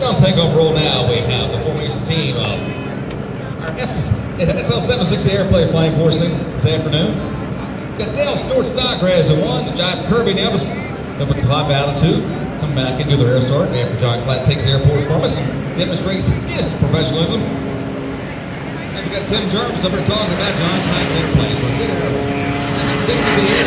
On takeoff roll now, we have the formation team of our MS760 airplane flying force this afternoon. We've got Dale Snort Snodgrass at 1, the Jive Kirby now, number 5 altitude, come back into their air start after John Clatt takes the airport from us and demonstrates his professionalism. And we've got Tim Jarvis up here talking about John Clatt's airplanes. We're good air. 60 to the air.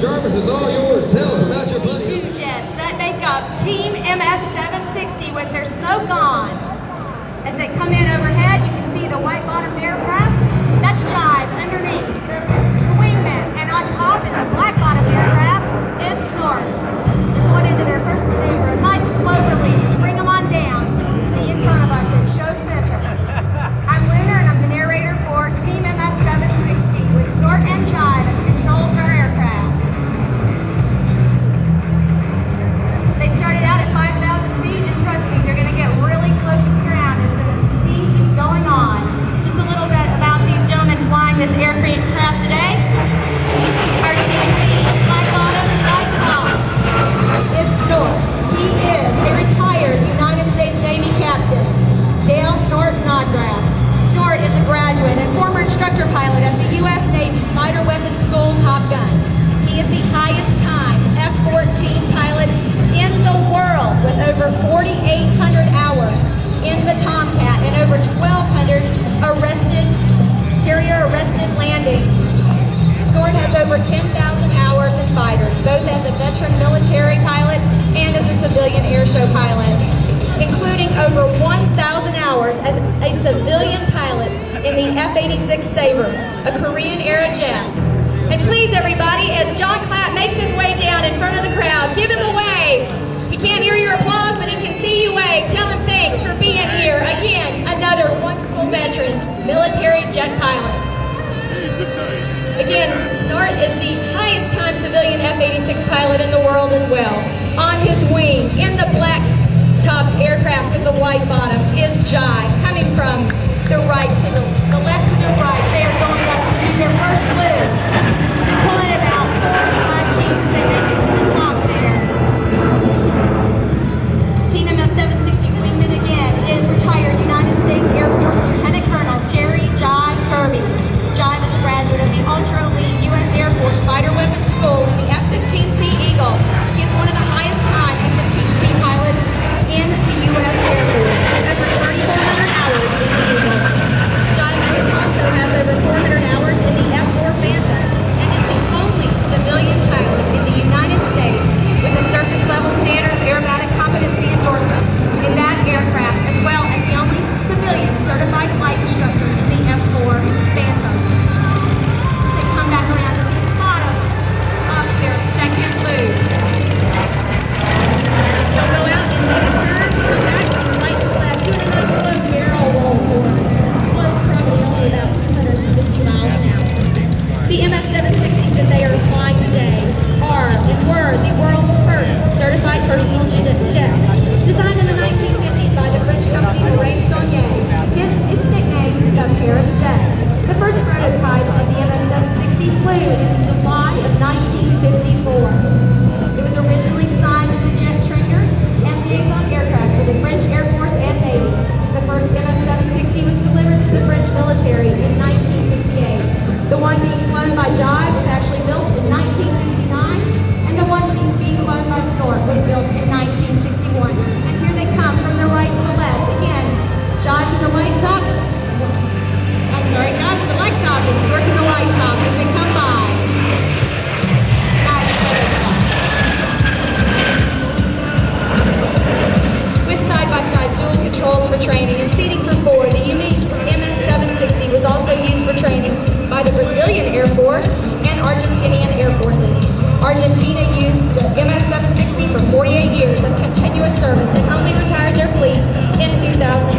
Jarvis is all yours. Tell us about your buddy. 2 jets that make up Team MS760 with their smoke on. As they come in overhead, you can see the white-bottomed aircraft. That's Jive underneath, the wingman. And on top, in the black-bottomed aircraft, is Snort. They're going into their first maneuver. A nice clover leaf to bring them on down to be in front of us at Show Center. I'm Lunar, and I'm the narrator for Team MS760 with Snort and Jive at the controls of our aircraft. They started out at 5,000 feet, and trust me, they're going to get really close to the ground as the team keeps going on. Just a little bit about these gentlemen flying this aircraft today. Our team lead, flight bottom, flight top, is Snort. He is a retired United States Navy captain, Dale Snort Snodgrass. Snort is a graduate and former instructor pilot at the U.S. Navy's Fighter Weapons School Top Gun. He is the highest time F-14 pilot in the world with over 4,800 hours in the Tomcat and over 1,200 carrier-arrested landings. Snort has over 10,000 hours in fighters, both as a veteran military pilot and as a civilian airshow pilot, including over 1,000 hours as a civilian pilot in the F-86 Sabre, a Korean-era jet. And please, everybody, as John Clatt makes his way down in front of the crowd, give him a wave. He can't hear your applause, but he can see you wave. Tell him thanks for being here. Again, another wonderful veteran, military jet pilot. Again, Snort is the highest time civilian F-86 pilot in the world as well. On his wing, in the black-topped aircraft with the white bottom, is Jive, coming from the right to the left to the right. They are going up to do their first loop. They're pulling about 4 G's as they make it to the top there. Team MS760's wingman again is retired United States Air Force Lieutenant Colonel Jerry Jive Kirby. Jive is a graduate of the ultra-elite U.S. Air Force Fighter Weapons School with the F-15C Eagle. He is one of the highest time F-15C pilots in the U.S. Air Force with over 3,400 hours in the Eagle. Jive also has over 400 hours in the F-4 Phantom and is the only civilian pilot in the United States with a surface-level standard aerobatic competency endorsement in that aircraft, as well as the only civilian certified flight instructor in the F-4 Phantom. They come back around to the bottom of their second loop. They'll go out and make a turn, come back, right to left, doing a nice slow barrel roll for them. Slow's probably only about 250 miles an hour. The MS760s that they are flying today are and were the world's first certified personal jets, designed in the 1950s by the French company Saunier, hence its nickname, the Paris Jets. The first prototype of the MS760 flew in July of 1954. It was originally designed as a jet trainer and liaison aircraft for the French Air Force and Navy. The first MS760 was delivered to the French military in 1958. The one being flown by Jive was actually built in 1959, and the one being flown by Snort was built in 1961. And here they come from the right to the left. Again, Jive's in the white top. Jive's in the black top and Snort's in the white top as they come by. Nice photographs. With side-by-side dual controls for training and seating for 4, the unique MS760 was also used for training by the Brazilian Air Force and Argentinian Air Forces. Argentina used the MS760 for 48 years of continuous service and only retired their fleet in 2007.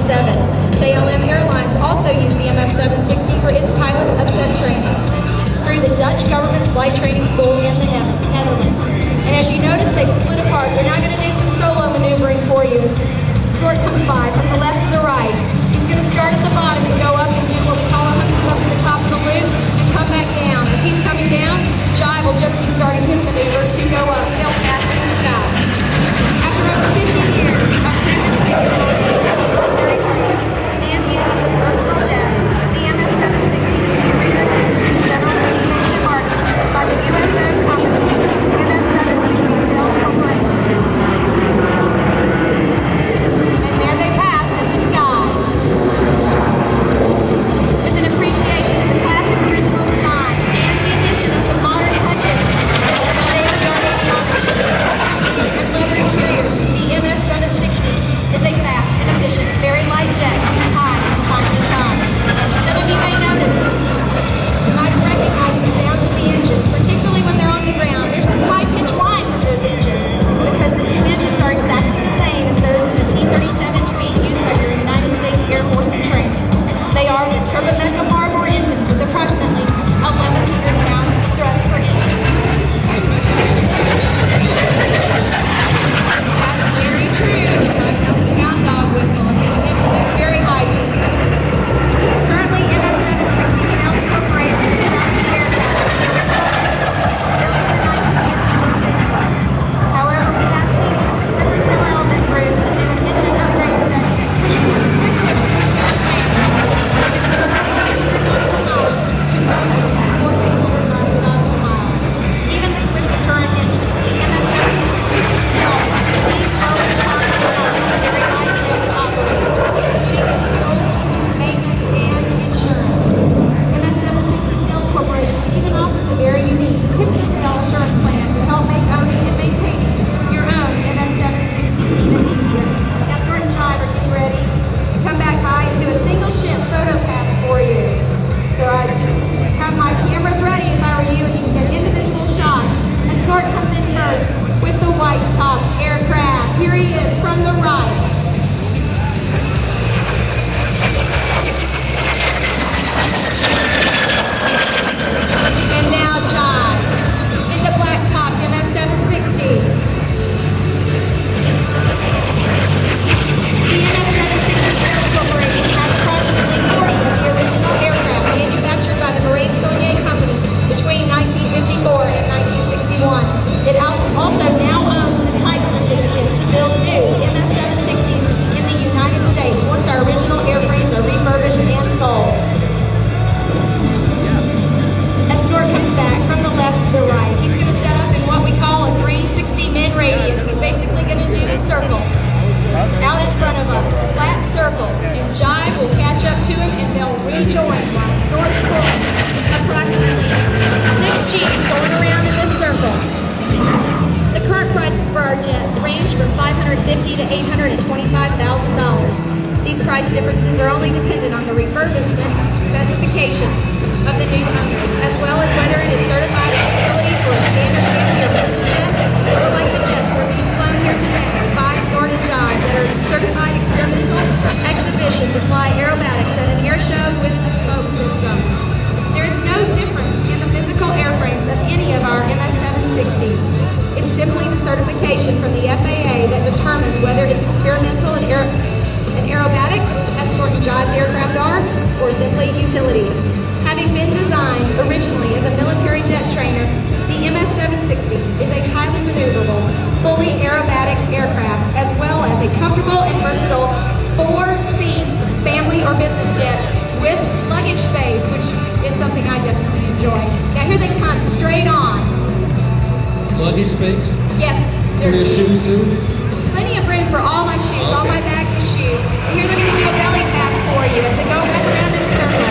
KLM Airlines also used the MS760 for its pilots' upset training through the Dutch government's flight training school in the Netherlands. And as you notice, they've split apart. They're now going to do some solo maneuvering for you as Snort comes by from the left to the right. He's going to start at the bottom and go up and do what we call a hook up at the top of the loop and come back down. As he's coming down, Jive will just be starting his maneuver to go up. They'll pass in the sky. After over 50 years of proven capabilities as a military trainer and use as a personal jet, the MS760 is being reintroduced to the general aviation market by the US-owned company, MS760 Sales Corporation. And there they pass in the sky. With an appreciation of the classic original design and the addition of some modern touches such as state-of-the-art avionics, custom heating, and leather interiors, the MS760 is a fast and efficient, very light jet whose time has finally come. Some of you may notice, you might have recognized the sounds of the engines, particularly when they're on the ground. There's this high-pitched whine from those engines. It's because the two engines are exactly the same as those in the T-37 Tweed used by your United States Air Force in training. They are the Turbomeca Marlboro engines with approximately 1,100 pounds of thrust per engine. That's very true. 5,000-pound dog whistle. It's very light. Currently, MS760 Sales Corporation is selling the aircraft with the original engines built in the 1950s and 60s. However, we have teamed with the Pacific Development Group to do an engine upgrade study that could push this jet's range from its current 800 nautical miles to 1,400 nautical miles. Even with the current engines, the MS760 is still the lowest cost per mile for very light jet to operate, including its fuel, maintenance, and insurance. MS760 Sales Corporation even offers a very unique tip-to-tail assurance plan to help make owning and maintaining your own MS760 even easier. Now, Snort and Jive are getting ready to come back by and do a single ship photo pass for you. So I'd have my cameras ready if I were you, and you can get individual shots. And Snort comes in first with the white-topped aircraft. Here he is from the right. And now Jive in the black-topped MS760. The MS760 Sales Corporation has approximately 40 of the original aircraft manufactured by the Marine Saulnier Company between 1954 and 1961. It also now owns the type certificate to build new MS760s in the United States once our original airframes are refurbished and sold. As Snort comes back from the left to the right, he's going to set up in what we call a 360 min radius. He's basically going to do a circle out in front of us, a flat circle, and Jive will catch up to him and they'll rejoin while Snort's pulling approximately 6 Gs going around in this circle. The current prices for our jets range from $550,000 to $825,000. These price differences are only dependent on the refurbishment specifications of the new owners, as well as whether it is certified a utility for a standard family or business jet, or like the jets that are being flown here today by Snort and Jive that are certified experimental exhibition to fly aerobatics at an air show with a smoke system. There is no difference in the physical airframes of any of our MS760s. It's simply the certification from the FAA that determines whether it's experimental and aerobatic, as Snort and Jive's aircraft are, or simply utility. Having been designed originally as a military jet trainer, the MS760 is a highly maneuverable, fully aerobatic aircraft, as well as a comfortable and versatile 4-seat family or business jet with luggage space, which is something I definitely enjoy. Now here they come straight on. Luggage space? Yes. For your shoes too? Plenty of room for all my shoes, all my bags with shoes. And here they're going to do a belly pass for you as they go back around in a circle.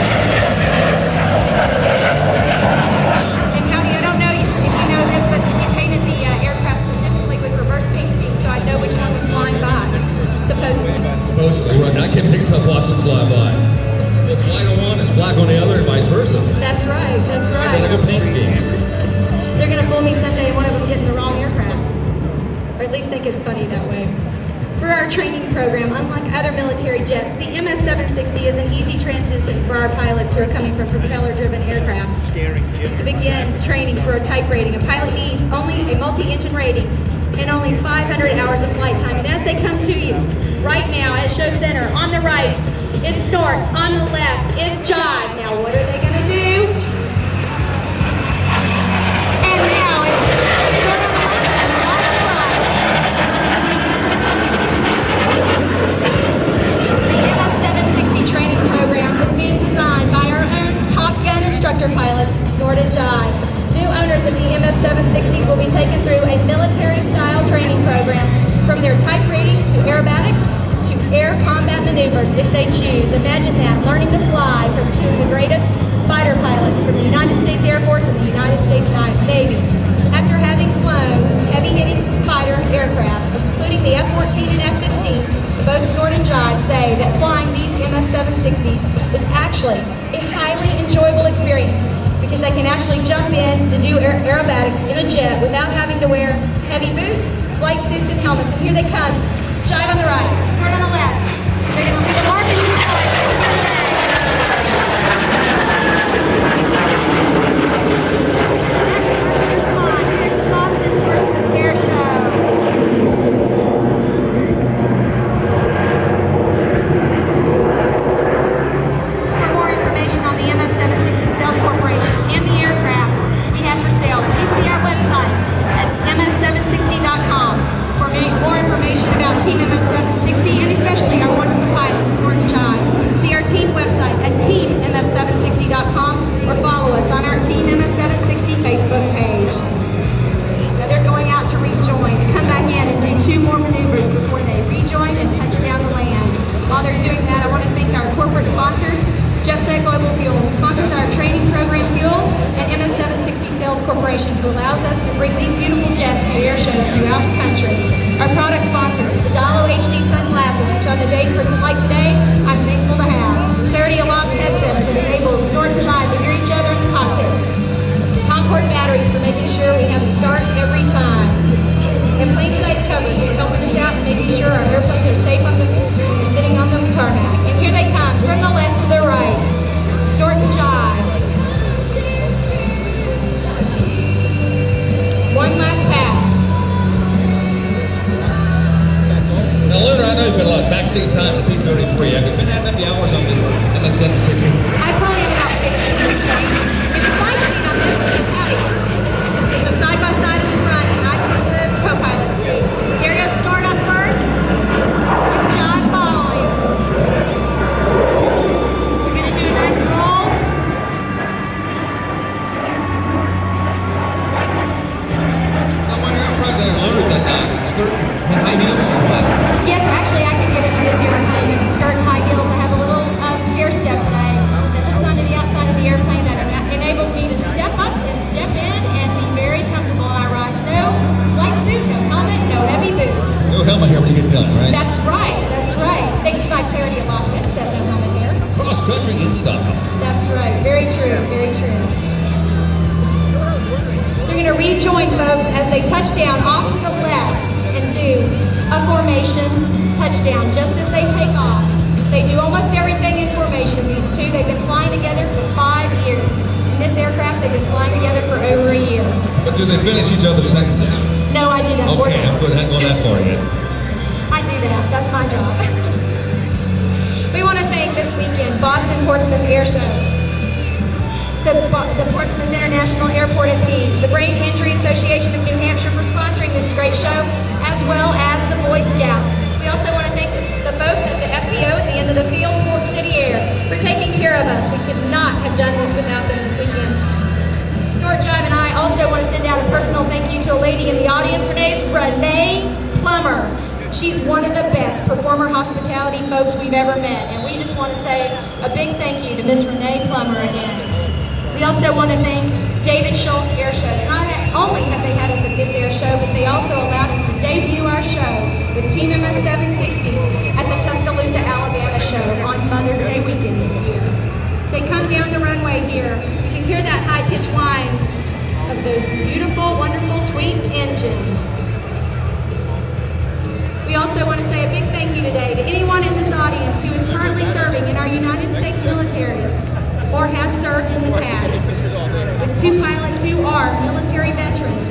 And Cody, I don't know if you know this, but you painted the aircraft specifically with reverse paint schemes, so I know which one was flying by, supposedly. Supposedly, right. I get mixed up watching fly by. It's white on one, it's black on the other, and vice versa. That's right, that's right. Identical paint schemes. They're going to fool me someday and one of them getting the wrong aircraft. Or at least think it's funny that way. For our training program, unlike other military jets, the MS760 is an easy transition for our pilots who are coming from propeller-driven aircraft. To begin training for a type rating, a pilot needs only a multi-engine rating and only 500 hours of flight time. And as they come to you, right now at Show Center, on the right is Snort, on the left is Jive. Now what are they going to do? And now it's Snort on the left and Jive on the right. The MS760 training program is being designed by our own Top Gun instructor pilots, Snort and Jive. New owners of the MS760s will be taken through a military-style training program from their type rating to aerobatics to air combat maneuvers if they choose. Imagine that, learning to fly from two of the greatest fighter pilots from the United States Air Force and the United States Navy. After having flown heavy-hitting fighter aircraft, including the F-14 and F-15, both Snort and Jive say that flying these MS760s is actually a highly enjoyable experience because they can actually jump in to do aerobatics in a jet without having to wear heavy boots, flight suits, and helmets. And here they come. Jive on the right, Snort on the left. They're going to leave the arm in the side. Here's mine. Here's the Boston Portsmouth Airshow. For more information on the MS760 Sales Corporation and the aircraft we have for sale, please see our website at ms760.com. For more information about Team MS760 and especially our wonderful pilots, Snort and Jive, see our team website at teamms760.com or follow us on our Team MS760 Facebook page. Now they're going out to rejoin and come back in and do 2 more maneuvers before they rejoin and touch down the land. While they're doing that, I want to thank our corporate sponsors, Just Say Global Fuel, who sponsors our training program Fuel, and MS760 Sales Corporation, who allows us to bring these beautiful jets to air shows throughout the country. Our product sponsors, the Dalo HD sunglasses, which on a day like today, I'm thankful to have. Clarity Aloft headsets that enable Snort and Jive to hear each other in the cockpits. Concord batteries for making sure we have a start every time. And Plain Sights covers for helping us out and making sure our airplanes are safe when you're sitting on the tarmac. And here they come, from the left to the right. Snort and Jive. One last pass. Now, Lunar, I know you've got a lot of backseat time at T-33. Have you been adding up the hours on this MS760? I probably have about 15 at this point. And the side seat on this one is heavy. It's a side-by-side in the front, and I sit in the co-pilot seat. Here goes Snort up first, with Jive following. We're going to do a nice roll. I wonder how proud that Lunar's that skirt and high heels or what? Yes, actually, I can get into this airplane in a skirt and high heels. I have a little stair step that hooks onto the outside of the airplane that enables me to step up and step in and be very comfortable on our rides. No flight suit, no helmet, no heavy boots. No helmet here when you get done, right? That's right, that's right. Thanks to my Clarity Aloft headset, no helmet here. Cross country in style. That's right, very true, very true. They're going to rejoin, folks, as they touch down off to the left and do a formation touchdown just as they take off. They do almost everything in formation, these two. They've been flying together for 5 years. In this aircraft, they've been flying together for over a year. But do they finish each other's sentences? No, I do that for them. Okay, I'm good. I haven't gone that far yet. I do that. That's my job. We want to thank this weekend Boston Portsmouth Airshow, the Portsmouth International Airport at Pease, the Brain Injury Association of New Hampshire for sponsoring this great show, as well as the Boy Scouts. We also want to thank the folks at the FBO at the end of the field, Fork City Air, for taking care of us. We could not have done this without them this weekend. Snort, Jive, and I also want to send out a personal thank you to a lady in the audience. Her name is Renee Plummer. She's one of the best performer hospitality folks we've ever met, and we just want to say a big thank you to Miss Renee Plummer again. We also want to thank David Schultz Air Shows. Not only have they had us at this air show, but they also allowed us to debut our show with Team MS760 at the Tuscaloosa, Alabama show on Mother's Day weekend this year. As they come down the runway here, you can hear that high-pitched whine of those beautiful, wonderful Tweet engines. We also also want to say a big thank you today to anyone in this audience who is currently serving in our United States military or has served in the past. With two pilots who are military veterans,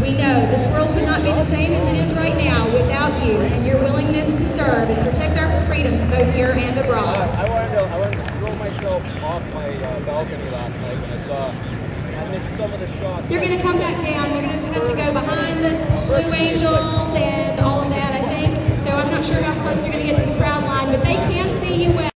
we know this world would not be the same as it is right now without you and your willingness to serve and protect our freedoms both here and abroad. I wanted to throw myself off my balcony last night when I missed some of the shots. They're going to come back down. They're going to have to go behind the Blue Angels and all